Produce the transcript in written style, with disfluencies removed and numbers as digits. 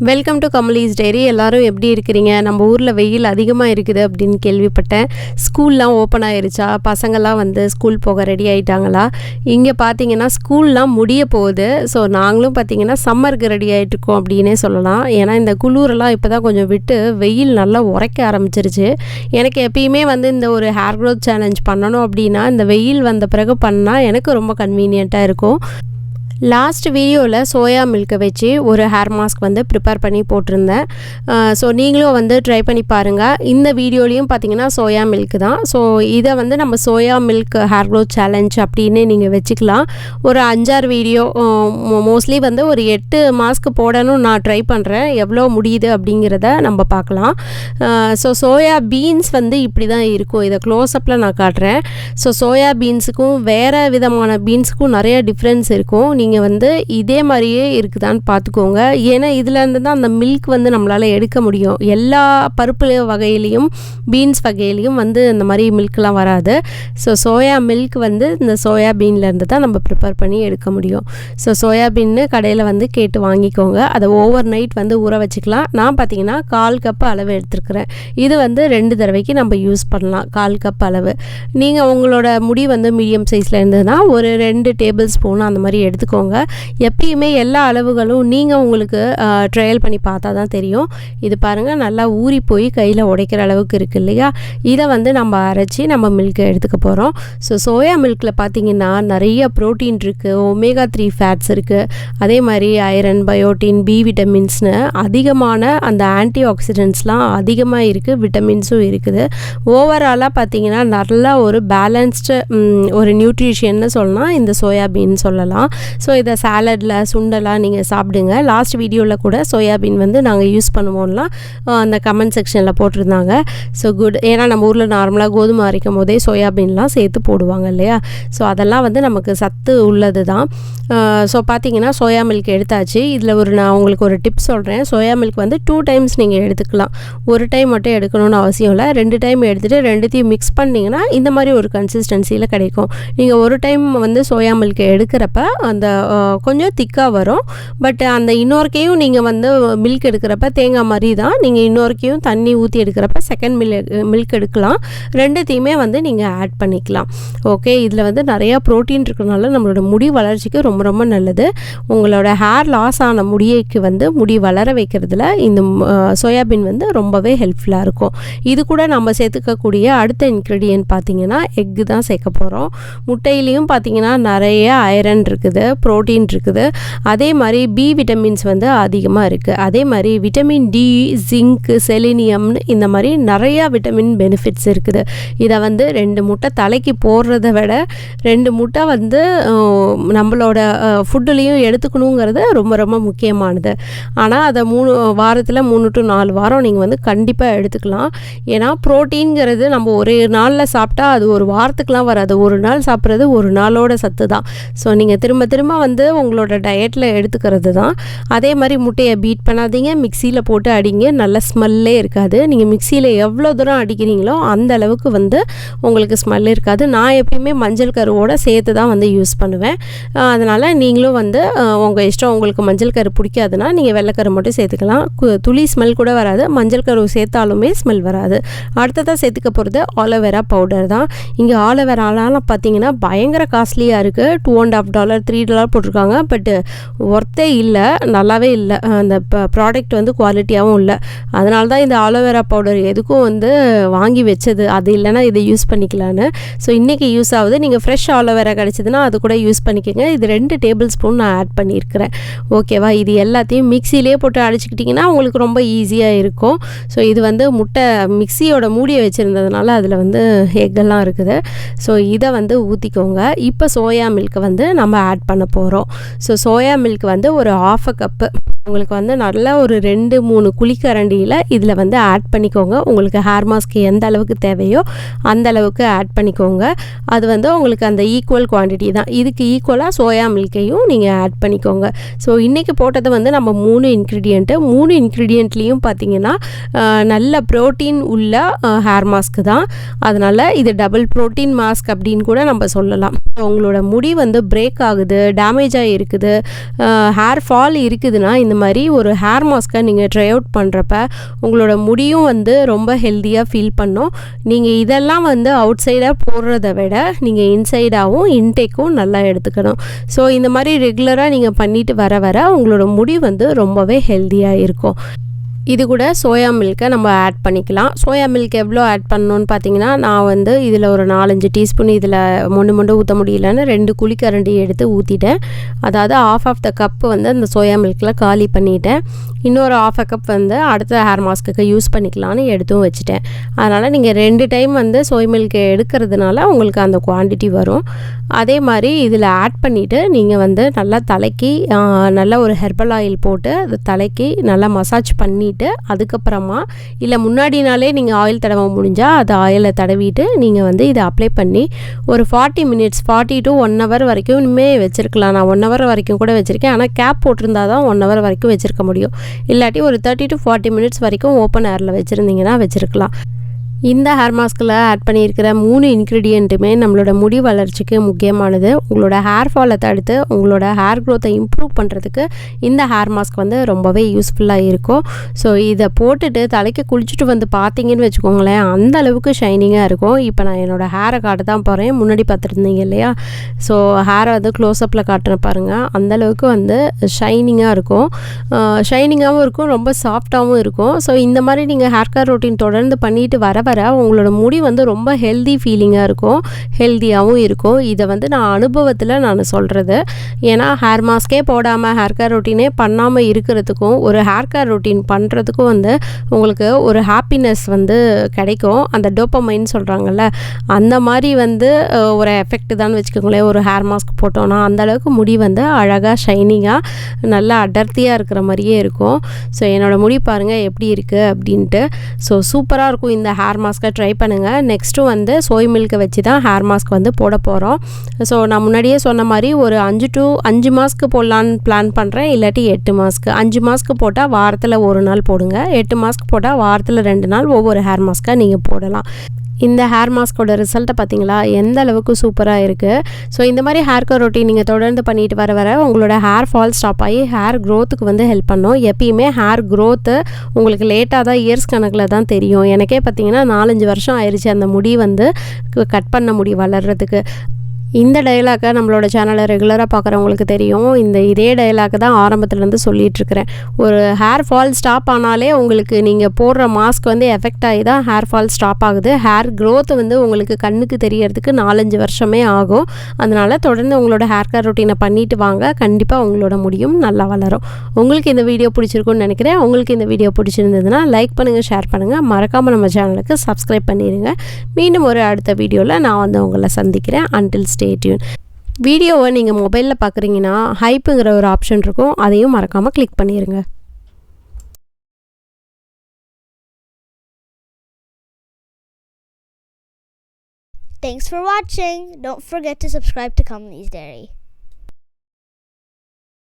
Welcome to கமலீஸ் diary. எல்லாரும் எப்படி இருக்கிறீங்க? நம்ம ஊரில் வெயில் அதிகமாக இருக்குது அப்படின்னு கேள்விப்பட்டேன். ஸ்கூல்லாம் ஓப்பன் ஆயிருச்சா? பசங்கள்லாம் ஸ்கூல் போக ரெடி ஆகிட்டாங்களா? இங்கே பார்த்தீங்கன்னா ஸ்கூல்லாம் முடிய போகுது. ஸோ நாங்களும் பார்த்தீங்கன்னா சம்மருக்கு ரெடி ஆகிட்ருக்கோம் அப்படின்னே சொல்லலாம். ஏன்னா இந்த குளிரெல்லாம் இப்போ தான் கொஞ்சம் விட்டு வெயில் நல்லா உரைக்க ஆரம்பிச்சிருச்சு. எனக்கு எப்பயுமே இந்த ஒரு ஹேர் க்ரோத் சேலஞ்ச் பண்ணணும் அப்படின்னா இந்த வெயில் வந்த பிறகு பண்ணால் எனக்கு ரொம்ப கன்வீனியண்ட்டாக இருக்கும். லாஸ்ட் வீடியோவில் சோயா மில்க்கை வச்சு ஒரு ஹேர் மாஸ்க் ப்ரிப்பேர் பண்ணி போட்டிருந்தேன். ஸோ நீங்களும் ட்ரை பண்ணி பாருங்கள். இந்த வீடியோலையும் பார்த்தீங்கன்னா சோயா மில்க் தான். ஸோ இதை நம்ம soya milk hair growth challenge அப்படின்னு நீங்கள் வச்சுக்கலாம். ஒரு 5-6 வீடியோ மோஸ்ட்லி ஒரு 8 மாஸ்க் போடணும் நான் ட்ரை பண்ணுறேன். எவ்வளோ முடியுது அப்படிங்கிறத நம்ம பார்க்கலாம். ஸோ சோயா பீன்ஸ் இப்படி தான் இருக்கும். இதை க்ளோஸ்அப்பில் நான் காட்டுறேன். ஸோ சோயா பீன்ஸுக்கும் வேறு விதமான பீன்ஸுக்கும் நிறைய டிஃப்ரென்ஸ் இருக்கும். நீங்கள் இதே மாதிரியே இருக்குதான்னு பார்த்துக்கோங்க. ஏன்னா இதுலேருந்து தான் அந்த மில்க் நம்மளால் எடுக்க முடியும். எல்லா பருப்பு வகையிலையும் பீன்ஸ் வகையிலையும் இந்த மாதிரி மில்க்லாம் வராது. ஸோ சோயா மில்க் இந்த சோயா பீன்லேருந்து தான் நம்ம ப்ரிப்பேர் பண்ணி எடுக்க முடியும். ஸோ சோயா பீன்னு கடையில் கேட்டு வாங்கிக்கோங்க. அதை ஓவர் நைட் ஊற வச்சுக்கலாம். நான் பார்த்தீங்கன்னா 1/4 கப் அளவு எடுத்துருக்கிறேன். இது 2 தடவைக்கு நம்ம யூஸ் பண்ணலாம். 1/4 கப் அளவு. நீங்கள் உங்களோட முடி மீடியம் சைஸில் இருந்ததுன்னா ஒரு 2 டேபிள் ஸ்பூன் அந்த மாதிரி எடுத்துக்கோங்க. எப்பயுமே எல்லா அளவுகளும் நீங்கள் உங்களுக்கு ட்ரையல் பண்ணி பார்த்தா தான் தெரியும். இது பாருங்கள், நல்லா ஊறி போய் கையில் உடைக்கிற அளவுக்கு இருக்குது இல்லையா? இதை நம்ம அரைச்சி நம்ம மில்கை எடுத்துக்க போகிறோம். ஸோ சோயா மில்கில் பார்த்தீங்கன்னா நிறைய ப்ரோட்டீன் இருக்குது, ஒமேகா 3 ஃபேட்ஸ் இருக்குது, அதே மாதிரி ஐரன், பயோட்டின், பி விட்டமின்ஸ்னு அதிகமான அந்த ஆன்டி ஆக்சிடென்ட்ஸ்லாம் அதிகமாக இருக்குது. விட்டமின்ஸும் இருக்குது. ஓவராலாக பார்த்தீங்கன்னா நல்லா ஒரு பேலன்ஸ்டு ஒரு நியூட்ரிஷன்னு சொல்லலாம் இந்த சோயாபீன் சொல்லலாம். ஸோ இதை சாலடில் சுண்டலாக நீங்கள் சாப்பிடுங்க. லாஸ்ட் வீடியோவில் கூட சோயாபீன் நாங்கள் யூஸ் பண்ணுவோம்லாம் அந்த கமெண்ட் செக்ஷனில் போட்டிருந்தாங்க. So good. ஏன்னா நம்ம ஊரில் நார்மலாக கோதுமை அரைக்கும் போதே சோயாபீன்லாம் சேர்த்து போடுவாங்க இல்லையா? ஸோ அதெல்லாம் நமக்கு சத்து உள்ளது தான். ஸோ பார்த்தீங்கன்னா சோயா மில்க் எடுத்தாச்சு. இதில் நான் உங்களுக்கு ஒரு டிப் சொல்கிறேன். சோயா மில்க் 2 டைம்ஸ் நீங்கள் எடுத்துக்கலாம். ஒரு டைம் மட்டும் எடுக்கணும்னு அவசியம் இல்லை. 2 டைம் எடுத்துகிட்டு 2த்தையும் மிக்ஸ் பண்ணிங்கன்னா இந்த மாதிரி ஒரு கன்சிஸ்டன்சியில் கிடைக்கும். நீங்கள் ஒரு டைம் சோயா மில்க் எடுக்கிறப்ப அந்த கொஞ்சம் திக்காக வரும். பட் அந்த இன்னொருக்கையும் நீங்கள் மில்க் எடுக்கிறப்ப தேங்காய் மாதிரி தான். நீங்கள் இன்னொருக்கையும் தண்ணி ஊற்றி எடுக்கிறப்ப செகண்ட் மில்க் எடுக்கலாம். 2த்தையுமே நீங்கள் ஆட் பண்ணிக்கலாம். ஓகே. இதில் நிறையா ப்ரோட்டீன் இருக்கிறதுனால நம்மளோட முடி வளர்ச்சிக்கு ரொம்ப ரொம்ப நல்லது. உங்களோட ஹேர் லாஸ் ஆன முடியைக்கு முடி வளர வைக்கிறதுல இந்த சோயாபீன் ரொம்பவே ஹெல்ப்ஃபுல்லாக இருக்கும். இது கூட நம்ம சேர்த்துக்கக்கூடிய அடுத்த இன்க்ரீடியன்ட் பார்த்தீங்கன்னா எக்கு தான் சேர்க்க போகிறோம். முட்டையிலையும் பார்த்தீங்கன்னா நிறைய ஐரன் இருக்குது, ப்ரோட்டீன் இருக்குது. அதே மாதிரி பி விட்டமின்ஸ் அதிகமாக இருக்குது. அதே மாதிரி விட்டமின் டி, ஜிங்க், செலினியம்னு இந்த மாதிரி நிறையா விட்டமின் பெனிஃபிட்ஸ் இருக்குது. இதை 2 முட்டை தலைக்கு போடுறத விட 2 முட்டை நம்மளோட ஃபுட்டுலேயும் எடுத்துக்கணுங்கிறது ரொம்ப ரொம்ப முக்கியமானது. ஆனால் அதை வாரத்தில் 3 to 4 வாரம் நீங்கள் கண்டிப்பாக எடுத்துக்கலாம். ஏன்னா ப்ரோட்டீன்கிறது நம்ம ஒரு நாளில் சாப்பிட்டா அது ஒரு வாரத்துக்குலாம் வராது. ஒரு நாள் சாப்பிட்றது ஒரு நாளோட சத்து தான். ஸோ நீங்கள் திரும்ப திரும்ப உங்களோட டயட்டில் எடுத்துக்கிறது தான். அதே மாதிரி முட்டையை பீட் பண்ணாதீங்க, மிக்சியில் போட்டு அடிங்க. நல்ல ஸ்மெல்லே இருக்காது. நீங்கள் மிக்சியில் எவ்வளோ தூரம் அடிக்கிறீங்களோ அந்த அளவுக்கு உங்களுக்கு ஸ்மெல் இருக்காது. நான் எப்பயுமே மஞ்சள் கருவோடு சேர்த்து தான் யூஸ் பண்ணுவேன். அதனால் நீங்களும் உங்கள் இஷ்டம். உங்களுக்கு மஞ்சள் கரு பிடிக்காதுன்னா நீங்கள் வெள்ளைக்கரு மட்டும் சேர்த்துக்கலாம். துளி ஸ்மெல் கூட வராது. மஞ்சள் கரு சேர்த்தாலுமே ஸ்மெல் வராது. அடுத்ததாக சேர்த்துக்க போகிறது ஆலோவேரா பவுடர் தான். இங்கே ஆலோவேராலாம் பார்த்தீங்கன்னா பயங்கர காஸ்ட்லியாக இருக்குது. $2.5 $3 போட்டிருக்காங்க. பட் ஒர்த்தே இல்லை, நல்லாவே இல்லை. அந்த ப்ராடக்ட் குவாலிட்டியாகவும் இல்லை. அதனால தான் இந்த ஆலோவேரா பவுடர் எதுக்கும் வாங்கி வச்சது. அது இல்லைனா இதை யூஸ் பண்ணிக்கலான்னு. ஸோ இன்றைக்கி யூஸ் ஆகுது. நீங்கள் ஃப்ரெஷ் ஆலோவேரா கிடச்சிதுன்னா அது கூட யூஸ் பண்ணிக்கோங்க. இது 2 டேபிள் ஸ்பூன் நான் ஆட் பண்ணியிருக்கிறேன். ஓகேவா? இது எல்லாத்தையும் மிக்சியிலே போட்டு அடிச்சுக்கிட்டிங்கன்னா உங்களுக்கு ரொம்ப ஈஸியாக இருக்கும். ஸோ இது முட்டை மிக்சியோட மூடியை வச்சுருந்ததுனால அதில் எக்கெல்லாம் இருக்குது. ஸோ இதை ஊற்றிக்கோங்க. இப்போ சோயா மில்க்கை நம்ம ஆட் பண்ண போகிறோம். ஸோ சோயா மில்க் ஒரு 1/2 கப்பு உங்களுக்கு நல்லா ஒரு 2-3 குழிக்கரண்டியில் இதில் ஆட் பண்ணிக்கோங்க. உங்களுக்கு ஹேர் மாஸ்க் எந்த அளவுக்கு தேவையோ அந்த அளவுக்கு ஆட் பண்ணிக்கோங்க. அது உங்களுக்கு அந்த ஈக்குவல் குவான்டிட்டி தான். இதுக்கு ஈக்குவலாக சோயா மில்க்கையும் நீங்கள் ஆட் பண்ணிக்கோங்க. ஸோ இன்றைக்கி போட்டது நம்ம 3 இன்க்ரீடியண்ட்டு. 3 இன்க்ரீடியண்ட்லேயும் பார்த்தீங்கன்னா நல்ல ப்ரோட்டீன் உள்ள ஹேர் மாஸ்க் தான். அதனால் இது டபுள் ப்ரோட்டீன் மாஸ்க் அப்படின்னு கூட நம்ம சொல்லலாம். உங்களோட முடி பிரேக் ஆகுது, டேமேஜ் ஆகி இருக்குது, ஹேர் ஃபால் இருக்குதுன்னா இந்த இந்த மாதிரி ஒரு ஹேர் மாஸ்க்கை நீங்கள் ட்ரை அவுட் பண்ணுறப்ப உங்களோட முடியும் வந்து ரொம்ப ஹெல்த்தியாக ஃபீல் பண்ணும். நீங்கள் இதெல்லாம் வந்து அவுட் சைடாக போடுறத விட நீங்கள் இன்சைடாகவும் இன்டேக்கும் நல்லா எடுத்துக்கணும். ஸோ இந்த மாதிரி ரெகுலராக நீங்கள் பண்ணிட்டு வர வர உங்களோட முடி வந்து ரொம்பவே ஹெல்த்தியாக இருக்கும். இது கூட சோயா மில்க்கை நம்ம ஆட் பண்ணிக்கலாம். சோயா மில்க் எவ்வளோ ஆட் பண்ணணுன்னு பார்த்தீங்கன்னா, நான் வந்து இதில் ஒரு 4-5 டீஸ்பூன் இதில் மொண்டு ஊற்ற முடியலன்னு 2 குழிக்கரண்டி எடுத்து ஊற்றிட்டேன். அதாவது ஆஃப் த கப் வந்து அந்த சோயா மில்கில் காலி பண்ணிட்டேன். இன்னொரு ½ கப் வந்து அடுத்த ஹேர் மாஸ்க்குக்கு யூஸ் பண்ணிக்கலான்னு எடுத்தும் வச்சுட்டேன். அதனால் நீங்கள் 2 டைம் வந்து சோயா மில்க் எடுக்கிறதுனால உங்களுக்கு அந்த குவான்டிட்டி வரும். அதே மாதிரி இதில் ஆட் பண்ணிவிட்டு நீங்கள் வந்து நல்லா தலைக்கு நல்லா ஒரு ஹெர்பல் ஆயில் போட்டு அது தலைக்கு நல்லா மசாஜ் பண்ணிவிட்டு அதுக்கப்புறமா இல்லை முன்னாடி நாளே நீங்கள் ஆயில் தடவ முடிஞ்சால் அது ஆயிலை தடவிட்டு நீங்கள் வந்து இதை அப்ளை பண்ணி ஒரு 40 மினிட்ஸ் 40 to 1 hour வரைக்குமே வச்சுருக்கலாம். நான் 1 hour வரைக்கும் கூட வச்சுருக்கேன். ஆனால் கேப் போட்டிருந்தா தான் 1 hour வரைக்கும் வச்சுருக்க முடியும். இல்லாட்டி ஒரு 30 to 40 மினிட்ஸ் வரைக்கும் ஓப்பன் ஏரில் வச்சுருந்தீங்கன்னா வச்சுருக்கலாம். இந்த ஹேர் மாஸ்கில் ஆட் பண்ணியிருக்கிற 3 இன்க்ரீடியண்ட்டுமே நம்மளோட முடி வளர்ச்சிக்கு முக்கியமானது. உங்களோட ஹேர் ஃபாலை தடுத்து உங்களோட ஹேர் க்ரோத்தை இம்ப்ரூவ் பண்ணுறதுக்கு இந்த ஹேர் மாஸ்க் வந்து ரொம்பவே யூஸ்ஃபுல்லாக இருக்கும். ஸோ இதை போட்டுட்டு தலைக்கு குளிச்சுட்டு வந்து பார்த்தீங்கன்னு வச்சுக்கோங்களேன், அந்த அளவுக்கு ஷைனிங்காக இருக்கும். இப்போ நான் என்னோடய ஹேரை காட்ட தான் போகிறேன். முன்னாடி பார்த்துருந்தீங்க இல்லையா? ஸோ ஹேரை வந்து க்ளோஸ்அப்பில் காட்டுறேன் பாருங்கள். அந்தளவுக்கு வந்து ஷைனிங்காக இருக்கும். ஷைனிங்காகவும் இருக்கும், ரொம்ப சாஃப்டாகவும் இருக்கும். ஸோ இந்த மாதிரி நீங்கள் ஹேர் கேர் ரொட்டீன் தொடர்ந்து பண்ணிட்டு வர உங்களோட முடி வந்து ரொம்ப ஹெல்தி ஃபீலிங்காக இருக்கும், ஹெல்த்தியாகவும் இருக்கும். இதை வந்து நான் அனுபவத்தில் நான் சொல்கிறது. ஏன்னா ஹேர் மாஸ்கே போடாமல் ஹேர் கேர் ரொட்டீனே பண்ணாமல் இருக்கிறதுக்கும் ஒரு ஹேர் கேர் ரொட்டீன் பண்ணுறதுக்கும் வந்து உங்களுக்கு ஒரு ஹாப்பினஸ் வந்து கிடைக்கும். அந்த டோப்பமைன்னு சொல்கிறாங்கல்ல, அந்த மாதிரி வந்து ஒரு எஃபெக்ட் தான் வச்சுக்கோங்களேன். ஒரு ஹேர் மாஸ்க் போட்டோன்னா அந்தளவுக்கு முடி வந்து அழகாக ஷைனிங்காக நல்லா அடர்த்தியாக இருக்கிற மாதிரியே இருக்கும். ஸோ என்னோடய முடி பாருங்கள் எப்படி இருக்குது அப்படின்ட்டு. ஸோ சூப்பராக இருக்கும். இந்த ஹேர் மாஸ்க்கை ட்ரை பண்ணுங்கள். நெக்ஸ்ட்டு வந்து சோய் மில்கை வச்சு தான் ஹேர் மாஸ்க் வந்து போட போகிறோம். ஸோ நான் முன்னாடியே சொன்ன மாதிரி ஒரு 5 மாஸ்க்கு போடலான்னு பிளான் பண்ணுறேன். இல்லாட்டி 8 மாஸ்க்கு. 5 மாஸ்க்கு போட்டால் வாரத்தில் 1 நாள் போடுங்க. 8 மாஸ்க் போட்டால் வாரத்தில் 2 நாள் ஒவ்வொரு ஹேர் மாஸ்க்காக நீங்கள் போடலாம். இந்த ஹேர் மாஸ்கோட ரிசல்ட்டை பார்த்தீங்களா, எந்த அளவுக்கு சூப்பராக இருக்குது. ஸோ இந்த மாதிரி ஹேர் கேர் ரொட்டீன் நீங்கள் தொடர்ந்து பண்ணிட்டு வர உங்களோட ஹேர் ஃபால் ஸ்டாப் ஆகி ஹேர் க்ரோத்துக்கு வந்து ஹெல்ப் பண்ணும். எப்பயுமே ஹேர் க்ரோத்து உங்களுக்கு லேட்டாக தான், இயர்ஸ் கணக்கில் தான் தெரியும். எனக்கே பார்த்தீங்கன்னா 4-5 வருஷம் ஆயிடுச்சு அந்த முடி வந்து கட் பண்ண முடி வளர்கிறதுக்கு. இந்த டயலாக்கை நம்மளோட சேனலை ரெகுலராக பார்க்குறவங்களுக்கு தெரியும். இதே டயலாக்கை தான் ஆரம்பத்துலேருந்து சொல்லிகிட்ருக்கிறேன். ஒரு ஹேர் ஃபால் ஸ்டாப் ஆனாலே உங்களுக்கு நீங்கள் போடுற மாஸ்க் வந்து எஃபெக்ட் ஆகி தான் ஹேர் ஃபால் ஸ்டாப் ஆகுது. ஹேர் க்ரோத் வந்து உங்களுக்கு கண்ணுக்கு தெரியறதுக்கு 4-5 வருஷமே ஆகும். அதனால் தொடர்ந்து உங்களோட ஹேர் கேர் ரொட்டீனை பண்ணிட்டு வாங்க. கண்டிப்பாக உங்களோட முடியும் நல்லா வளரும். உங்களுக்கு இந்த வீடியோ பிடிச்சிருக்குன்னு நினைக்கிறேன். உங்களுக்கு இந்த வீடியோ பிடிச்சிருந்ததுன்னா லைக் பண்ணுங்கள், ஷேர் பண்ணுங்கள். மறக்காமல் நம்ம சேனலுக்கு சப்ஸ்கிரைப் பண்ணிடுங்க. மீண்டும் ஒரு அடுத்த வீடியோவில் நான் வந்து உங்களை சந்திக்கிறேன். Until stay tune. வீடியோவை நீங்கள் மொபைலில் பார்க்குறீங்கன்னா ஹைப்புங்கிற ஒரு ஆப்ஷன் இருக்கும், அதையும் மறக்காமல் கிளிக் பண்ணிடுங்க. Thanks for watching. Don't forget to subscribe to Kamali's Dairy.